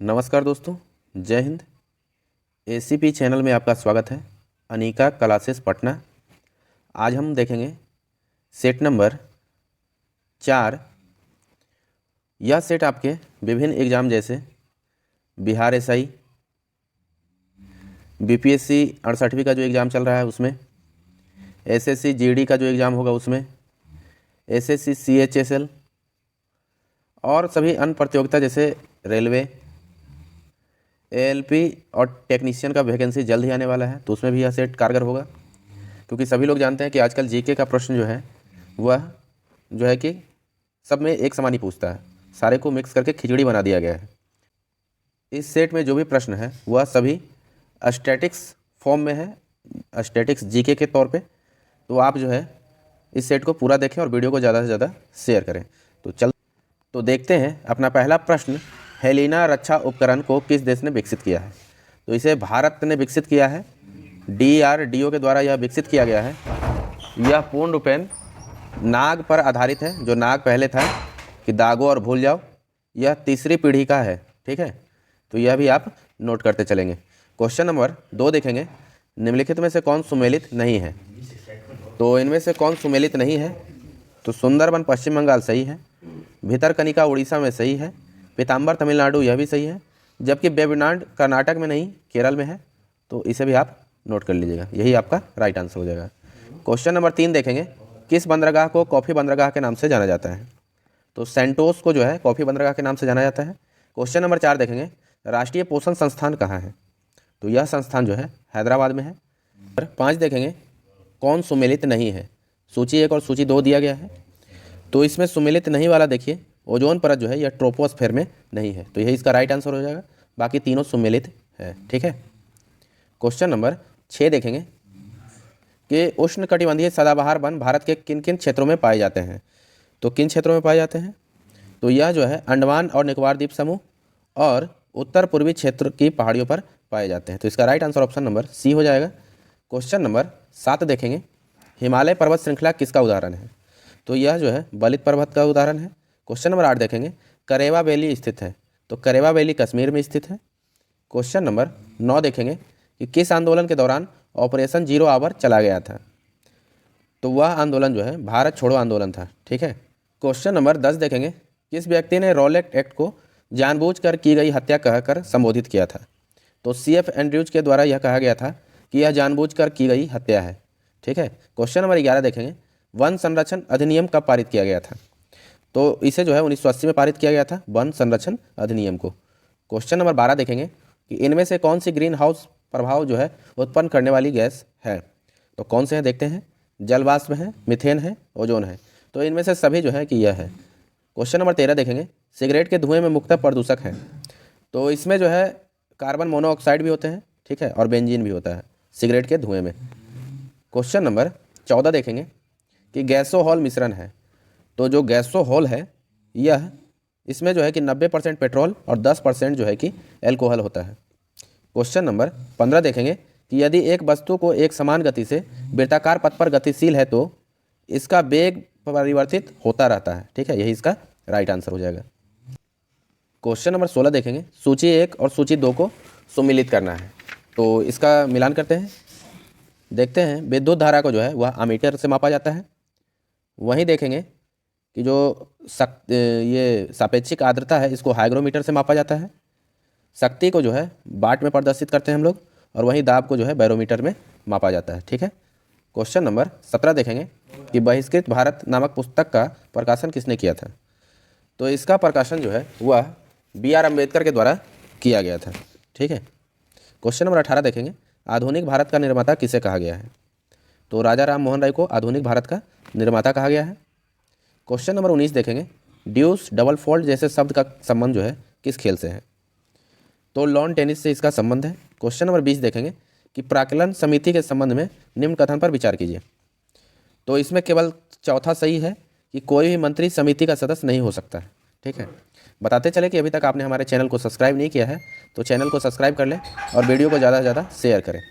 नमस्कार दोस्तों, जय हिंद। एसीपी चैनल में आपका स्वागत है। अनीका क्लासेस पटना। आज हम देखेंगे सेट नंबर 4। यह सेट आपके विभिन्न एग्ज़ाम जैसे बिहार एसआई, बीपीएससी 68वीं का जो एग्ज़ाम चल रहा है उसमें, एसएससी जीडी का जो एग्ज़ाम होगा उसमें, एसएससी सीएचएसएल और सभी अन्य प्रतियोगिता जैसे रेलवे, एएलपी और टेक्नीशियन का वैकेंसी जल्द ही आने वाला है, तो उसमें भी यह सेट कारगर होगा। क्योंकि सभी लोग जानते हैं कि आजकल जीके का प्रश्न जो है वह जो है कि सब में एक समान ही पूछता है, सारे को मिक्स करके खिचड़ी बना दिया गया है। इस सेट में जो भी प्रश्न है वह सभी स्टैटिक्स फॉर्म में है, स्टैटिक्स जीके के तौर पे। तो आप जो है इस सेट को पूरा देखें और वीडियो को ज़्यादा से ज़्यादा शेयर करें। तो देखते हैं अपना पहला प्रश्न। हेलिना रक्षा उपकरण को किस देश ने विकसित किया है? तो इसे भारत ने विकसित किया है, DRDO के द्वारा यह विकसित किया गया है। यह पूर्ण रूपेण नाग पर आधारित है। जो नाग पहले था कि दागो और भूल जाओ, यह तीसरी पीढ़ी का है। ठीक है, तो यह भी आप नोट करते चलेंगे। क्वेश्चन नंबर 2 देखेंगे, निम्नलिखित में से कौन सुमेलित नहीं है? तो इनमें से कौन सुमेलित नहीं है? तो सुंदरबन पश्चिम बंगाल सही है, भितरकनिका उड़ीसा में सही है, पीताम्बर तमिलनाडु यह भी सही है, जबकि वेबनाड कर्नाटक में नहीं केरल में है। तो इसे भी आप नोट कर लीजिएगा, यही आपका राइट आंसर हो जाएगा। क्वेश्चन नंबर 3 देखेंगे, किस बंदरगाह को कॉफ़ी बंदरगाह के नाम से जाना जाता है? तो सेंटोस को जो है कॉफ़ी बंदरगाह के नाम से जाना जाता है। क्वेश्चन नंबर 4 देखेंगे, राष्ट्रीय पोषण संस्थान कहाँ है? तो यह संस्थान जो है हैदराबाद में है। 5 देखेंगे, कौन सुमेलित नहीं है? सूची 1 और सूची 2 दिया गया है। तो इसमें सुमेलित नहीं वाला देखिए, ओजोन परत जो है यह ट्रोपोस्फेयर में नहीं है, तो यही इसका राइट आंसर हो जाएगा। बाकी तीनों सुमेलित है। ठीक है। क्वेश्चन नंबर 6 देखेंगे कि उष्णकटिबंधीय सदाबहार वन भारत के किन किन क्षेत्रों में पाए जाते हैं? तो किन क्षेत्रों में पाए जाते हैं? तो यह जो है अंडमान और निकोबार द्वीप समूह और उत्तर पूर्वी क्षेत्र की पहाड़ियों पर पाए जाते हैं। तो इसका right answer option number C हो जाएगा। क्वेश्चन नंबर 7 देखेंगे, हिमालय पर्वत श्रृंखला किसका उदाहरण है? तो यह जो है बलित पर्वत का उदाहरण है। क्वेश्चन नंबर 8 देखेंगे, करेवा वैली स्थित है? तो करेवा वैली कश्मीर में स्थित है। क्वेश्चन नंबर 9 देखेंगे कि किस आंदोलन के दौरान ऑपरेशन जीरो आवर चला गया था? तो वह आंदोलन जो है भारत छोड़ो आंदोलन था। ठीक है। क्वेश्चन नंबर 10 देखेंगे, किस व्यक्ति ने रॉलेट एक्ट को जानबूझकर की गई हत्या कहकर संबोधित किया था? तो CF एंड्रयूज के द्वारा यह कहा गया था कि यह जानबूझकर की गई हत्या है। ठीक है। क्वेश्चन नंबर 11 देखेंगे, वन संरक्षण अधिनियम कब पारित किया गया था? तो इसे जो है 1980 में पारित किया गया था, वन संरक्षण अधिनियम को। क्वेश्चन नंबर 12 देखेंगे कि इनमें से कौन सी ग्रीन हाउस प्रभाव जो है उत्पन्न करने वाली गैस है? तो कौन से हैं देखते हैं, जलवाष्प है, मिथेन है, ओजोन है। तो इनमें से सभी जो है कि यह है। क्वेश्चन नंबर 13 देखेंगे, सिगरेट के धुएं में मुख्यतः प्रदूषक हैं? तो इसमें जो है कार्बन मोनोऑक्साइड भी होते हैं, ठीक है, और बेंजीन भी होता है सिगरेट के धुएं में। क्वेश्चन नंबर 14 देखेंगे कि गैसोहॉल मिश्रण है। तो जो गैसोहॉल है यह इसमें जो है कि 90% पेट्रोल और 10% जो है कि एल्कोहल होता है। क्वेश्चन नंबर 15 देखेंगे कि यदि एक वस्तु को एक समान गति से वृत्ताकार पथ पर गतिशील है तो इसका वेग परिवर्तित होता रहता है। ठीक है, यही इसका राइट आंसर हो जाएगा। क्वेश्चन नंबर 16 देखेंगे, सूची 1 और सूची 2 को सुमिलित करना है। तो इसका मिलान करते हैं। देखते हैं विद्युत धारा को जो है वह अमीटर से मापा जाता है। वहीं देखेंगे कि जो ये सापेक्षिक आर्द्रता है इसको हाइग्रोमीटर से मापा जाता है। शक्ति को जो है वाट में प्रदर्शित करते हैं हम लोग, और वहीं दाब को जो है बैरोमीटर में मापा जाता है। ठीक है। क्वेश्चन नंबर 17 देखेंगे कि बहिष्कृत भारत नामक पुस्तक का प्रकाशन किसने किया था? तो इसका प्रकाशन जो है वह BR अम्बेडकर के द्वारा किया गया था। ठीक है। क्वेश्चन नंबर 18 देखेंगे, आधुनिक भारत का निर्माता किसे कहा गया है? तो राजा राम मोहन राय को आधुनिक भारत का निर्माता कहा गया है। क्वेश्चन नंबर 19 देखेंगे, ड्यूस डबल फोल्ड जैसे शब्द का संबंध जो है किस खेल से है? तो लॉन टेनिस से इसका संबंध है। क्वेश्चन नंबर 20 देखेंगे कि प्राक्कलन समिति के संबंध में निम्न कथन पर विचार कीजिए। तो इसमें केवल चौथा सही है कि कोई भी मंत्री समिति का सदस्य नहीं हो सकता है। ठीक है। बताते चले कि अभी तक आपने हमारे चैनल को सब्सक्राइब नहीं किया है तो चैनल को सब्सक्राइब कर लें और वीडियो को ज़्यादा से ज़्यादा शेयर करें।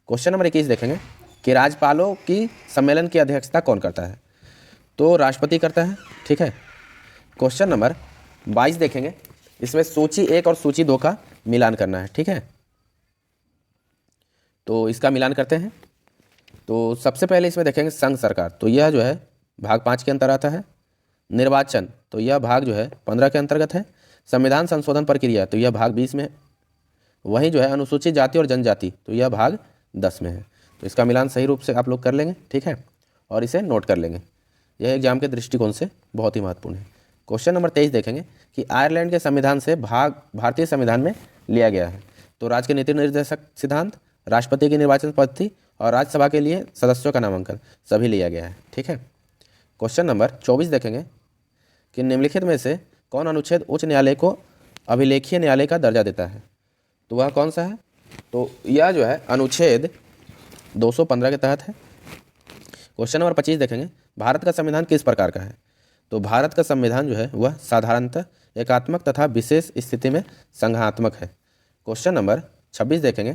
क्वेश्चन नंबर 21 देखेंगे कि राज्यपालों की सम्मेलन की अध्यक्षता कौन करता है? तो राष्ट्रपति करता है। ठीक है। क्वेश्चन नंबर 22 देखेंगे, इसमें सूची 1 और सूची 2 का मिलान करना है, ठीक है। तो इसका मिलान करते हैं। तो सबसे पहले इसमें देखेंगे संघ सरकार, तो यह जो है भाग 5 के अंतर आता है। निर्वाचन, तो यह भाग जो है 15 के अंतर्गत है। संविधान संशोधन प्रक्रिया, तो यह भाग 20 में है। वहीं जो है अनुसूचित जाति और जनजाति, तो यह भाग 10 में है। तो इसका मिलान सही रूप से आप लोग कर लेंगे, ठीक है, और इसे नोट कर लेंगे। यह एग्जाम के दृष्टिकोण से बहुत ही महत्वपूर्ण है। क्वेश्चन नंबर 23 देखेंगे कि आयरलैंड के संविधान से भाग भारतीय संविधान में लिया गया है। तो राज्य के नीति निर्देशक सिद्धांत, राष्ट्रपति की निर्वाचन पद्धति और राज्यसभा के लिए सदस्यों का नामांकन सभी लिया गया है, ठीक है। क्वेश्चन नंबर 24 देखेंगे कि निम्नलिखित में से कौन अनुच्छेद उच्च न्यायालय को अभिलेखीय न्यायालय का दर्जा देता है। तो वह कौन सा है, तो यह जो है अनुच्छेद 215 के तहत है। क्वेश्चन नंबर 25 देखेंगे भारत का संविधान किस प्रकार का है। तो भारत का संविधान जो है वह साधारणतः एकात्मक तथा विशेष स्थिति में संघात्मक है। क्वेश्चन नंबर 26 देखेंगे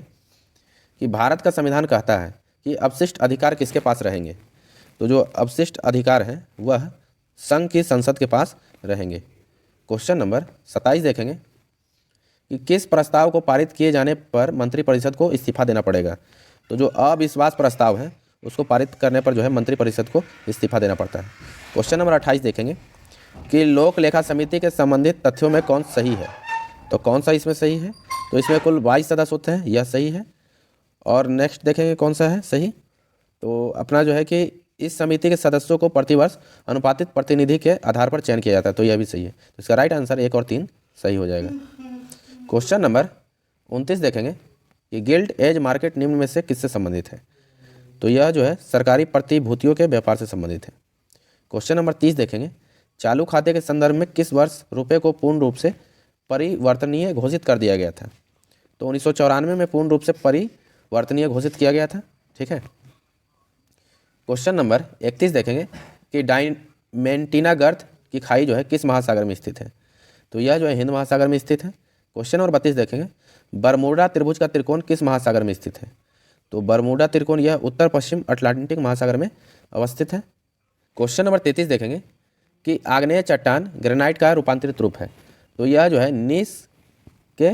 कि भारत का संविधान कहता है कि अवशिष्ट अधिकार किसके पास रहेंगे। तो जो अवशिष्ट अधिकार हैं वह संघ की संसद के पास रहेंगे। क्वेश्चन नंबर 27 देखेंगे कि किस प्रस्ताव को पारित किए जाने पर मंत्रिपरिषद को इस्तीफा देना पड़ेगा। तो जो अविश्वास प्रस्ताव है उसको पारित करने पर जो है मंत्रिपरिषद को इस्तीफा देना पड़ता है। क्वेश्चन नंबर 28 देखेंगे कि लोक लेखा समिति के संबंधित तथ्यों में कौन सही है। तो कौन सा इसमें सही है, तो इसमें कुल 22 सदस्य होते हैं, यह सही है। और नेक्स्ट देखेंगे कौन सा है सही, तो अपना जो है कि इस समिति के सदस्यों को प्रतिवर्ष अनुपातित प्रतिनिधि के आधार पर चयन किया जाता है, तो यह भी सही है। तो इसका राइट आंसर 1 और 3 सही हो जाएगा। क्वेश्चन नंबर 29 देखेंगे कि गिल्ड एज मार्केट निम्न में से किससे संबंधित है। तो यह जो है सरकारी प्रतिभूतियों के व्यापार से संबंधित है। क्वेश्चन नंबर 30 देखेंगे चालू खाते के संदर्भ में किस वर्ष रुपये को पूर्ण रूप से परिवर्तनीय घोषित कर दिया गया था। तो 1994 में पूर्ण रूप से परिवर्तनीय घोषित किया गया था, ठीक है। क्वेश्चन नंबर 31 देखेंगे कि डायमेंटिना गर्त की खाई जो है किस महासागर में स्थित है। तो यह जो है हिंद महासागर में स्थित है। क्वेश्चन नंबर 32 देखेंगे बरमूडा त्रिभुज का त्रिकोण किस महासागर में स्थित है। तो बरमूडा त्रिकोण यह उत्तर पश्चिम अटलांटिक महासागर में अवस्थित है। क्वेश्चन नंबर 33 देखेंगे कि आग्नेय चट्टान ग्रेनाइट का रूपांतरित रूप है। तो यह जो है नीस के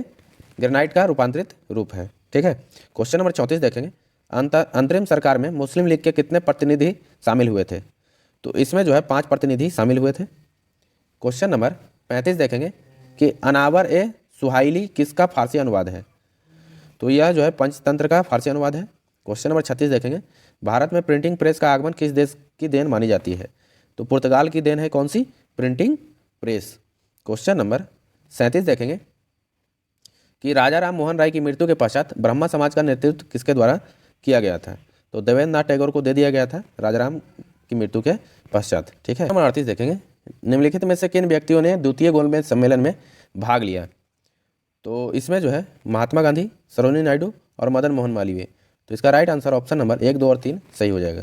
ग्रेनाइट का रूपांतरित रूप है, ठीक है। क्वेश्चन नंबर 34 देखेंगे अंतरिम सरकार में मुस्लिम लीग के कितने प्रतिनिधि शामिल हुए थे। तो इसमें जो है 5 प्रतिनिधि शामिल हुए थे। क्वेश्चन नंबर 35 देखेंगे कि अनावर ए सुहाइली किसका फारसी अनुवाद है। तो यह जो है पंचतंत्र का फारसी अनुवाद है। क्वेश्चन नंबर 36 देखेंगे भारत में प्रिंटिंग प्रेस का आगमन किस देश की देन मानी जाती है। तो पुर्तगाल की देन है कौन सी, प्रिंटिंग प्रेस। क्वेश्चन नंबर 37 देखेंगे कि राजा राम मोहन राय की मृत्यु के पश्चात ब्रह्मा समाज का नेतृत्व किसके द्वारा किया गया था। तो देवेंद्र नाथ टैगोर को दे दिया गया था राजा राम की मृत्यु के पश्चात, ठीक है। नंबर 38 देखेंगे निम्नलिखित में से किन व्यक्तियों ने द्वितीय गोलमेज सम्मेलन में भाग लिया। तो इसमें जो है महात्मा गांधी, सरोजिनी नायडू और मदन मोहन मालवीय। तो इसका राइट आंसर ऑप्शन नंबर 1, 2 और 3 सही हो जाएगा।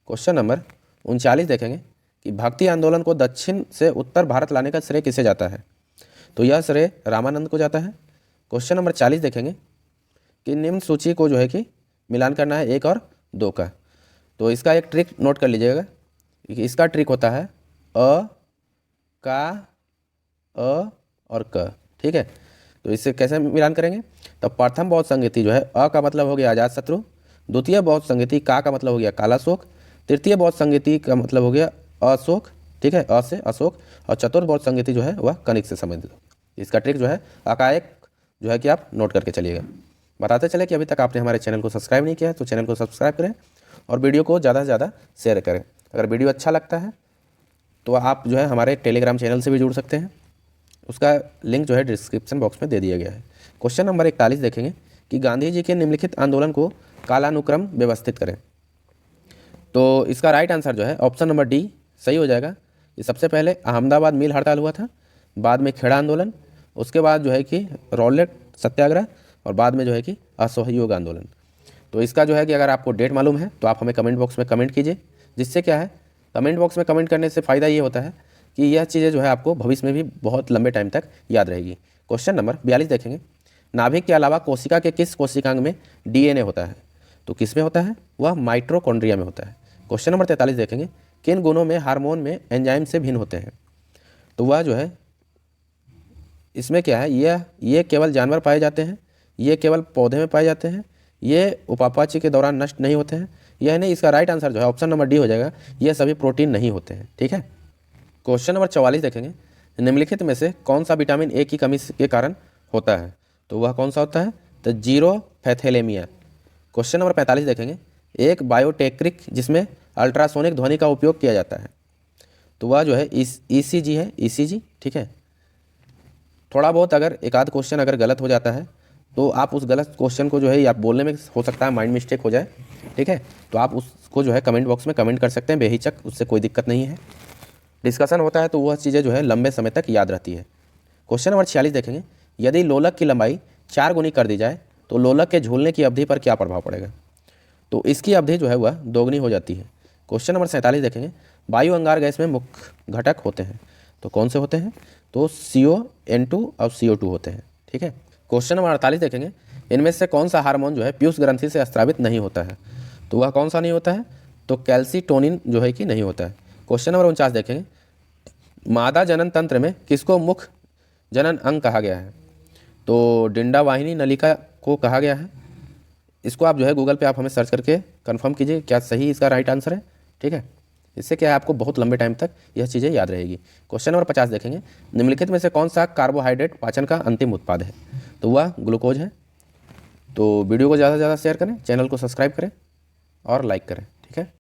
क्वेश्चन नंबर 39 देखेंगे कि भक्ति आंदोलन को दक्षिण से उत्तर भारत लाने का श्रेय किसे जाता है। तो यह श्रेय रामानंद को जाता है। क्वेश्चन नंबर 40 देखेंगे कि निम्न सूची को जो है कि मिलान करना है 1 और 2 का। तो इसका एक ट्रिक नोट कर लीजिएगा। इसका ट्रिक होता है अ, का, अ और क, ठीक है। तो इससे कैसे मिलान करेंगे, तो प्रथम बहुत संगीति जो है अ का मतलब हो गया आजाद शत्रु, द्वितीय बहुत संगीति का मतलब हो गया काला शोक, तृतीय बहुत संगीति का मतलब हो गया अशोक, ठीक है, अ से अशोक, और चतुर्थ बहुत संगीति जो है वह कनिक से संबंधित। इसका ट्रिक जो है अकाएक जो है कि आप नोट करके चलिएगा। बताते चले कि अभी तक आपने हमारे चैनल को सब्सक्राइब नहीं किया है तो चैनल को सब्सक्राइब करें और वीडियो को ज़्यादा से ज़्यादा शेयर करें। अगर वीडियो अच्छा लगता है तो आप जो है हमारे टेलीग्राम चैनल से भी जुड़ सकते हैं, उसका लिंक जो है डिस्क्रिप्शन बॉक्स में दे दिया गया है। क्वेश्चन नंबर 41 देखेंगे कि गांधी जी के निम्नलिखित आंदोलन को कालानुक्रम व्यवस्थित करें। तो इसका राइट आंसर जो है ऑप्शन नंबर डी सही हो जाएगा। ये सबसे पहले अहमदाबाद मिल हड़ताल हुआ था, बाद में खेड़ा आंदोलन, उसके बाद जो है कि रॉलेट सत्याग्रह और बाद में जो है कि असहयोग आंदोलन। तो इसका जो है कि अगर आपको डेट मालूम है तो आप हमें कमेंट बॉक्स में कमेंट कीजिए, जिससे क्या है कमेंट बॉक्स में कमेंट करने से फ़ायदा ये होता है कि यह चीज़ें जो है आपको भविष्य में भी बहुत लंबे टाइम तक याद रहेगी। क्वेश्चन नंबर 42 देखेंगे नाभिक के अलावा कोशिका के किस कोशिकांग में डीएनए होता है। तो किस में होता है, वह माइटोकॉन्ड्रिया में होता है। क्वेश्चन नंबर 43 देखेंगे किन गुणों में हार्मोन में एंजाइम से भिन्न होते हैं। तो वह जो है इसमें क्या है, ये केवल जानवर पाए जाते हैं, ये केवल पौधे में पाए जाते हैं, ये उपापचय के दौरान नष्ट नहीं होते हैं। यह नहीं, इसका राइट आंसर जो है ऑप्शन नंबर डी हो जाएगा, ये सभी प्रोटीन नहीं होते हैं। ठीक है, क्वेश्चन नंबर 44 देखेंगे, निम्नलिखित में से कौन सा विटामिन ए की कमी के कारण होता है? तो वह कौन सा होता है? तो जीरोफैथैलेमिया। क्वेश्चन नंबर 45 देखेंगे, एक बायोटेक्निक जिसमें अल्ट्रासोनिक ध्वनि का उपयोग किया जाता है, तो वह जो है ईसीजी है, ईसीजी। ठीक है, थोड़ा बहुत अगर एक आध क्वेश्चन अगर गलत हो जाता है तो आप उस गलत क्वेश्चन को जो है आप बोलने में हो सकता है माइंड मिस्टेक हो जाए। ठीक है, तो आप उसको जो है कमेंट बॉक्स में कमेंट कर सकते हैं बेहिचक, उससे कोई दिक्कत नहीं है। डिस्कशन होता है तो वह चीज़ें जो है लंबे समय तक याद रहती है। क्वेश्चन नंबर 46 देखेंगे, यदि लोलक की लंबाई 4 गुनी कर दी जाए तो लोलक के झूलने की अवधि पर क्या प्रभाव पड़ेगा? तो इसकी अवधि जो है वह दोगुनी हो जाती है। क्वेश्चन नंबर 47 देखेंगे, वायु अंगार गैस में मुख्य घटक होते हैं, तो कौन से होते हैं? तो CO, N2 और CO2 होते हैं। ठीक है, क्वेश्चन नंबर 48 देखेंगे, इनमें से कौन सा हार्मोन जो है पीयूष ग्रंथि से स्रावित नहीं होता है? तो वह कौन सा नहीं होता है? तो कैल्सीटोनिन जो है कि नहीं होता है। क्वेश्चन नंबर 49 देखेंगे, मादा जनन तंत्र में किसको मुख्य जनन अंग कहा गया है? तो डिंडा वाहिनी नलिका को कहा गया है। इसको आप जो है गूगल पे आप हमें सर्च करके कंफर्म कीजिए क्या सही इसका राइट आंसर है। ठीक है, इससे क्या है आपको बहुत लंबे टाइम तक यह चीज़ें याद रहेगी। क्वेश्चन नंबर 50 देखेंगे, निम्नलिखित में से कौन सा कार्बोहाइड्रेट पाचन का अंतिम उत्पाद है? तो वह ग्लूकोज है। तो वीडियो को ज़्यादा से ज़्यादा शेयर करें, चैनल को सब्सक्राइब करें और लाइक करें। ठीक है।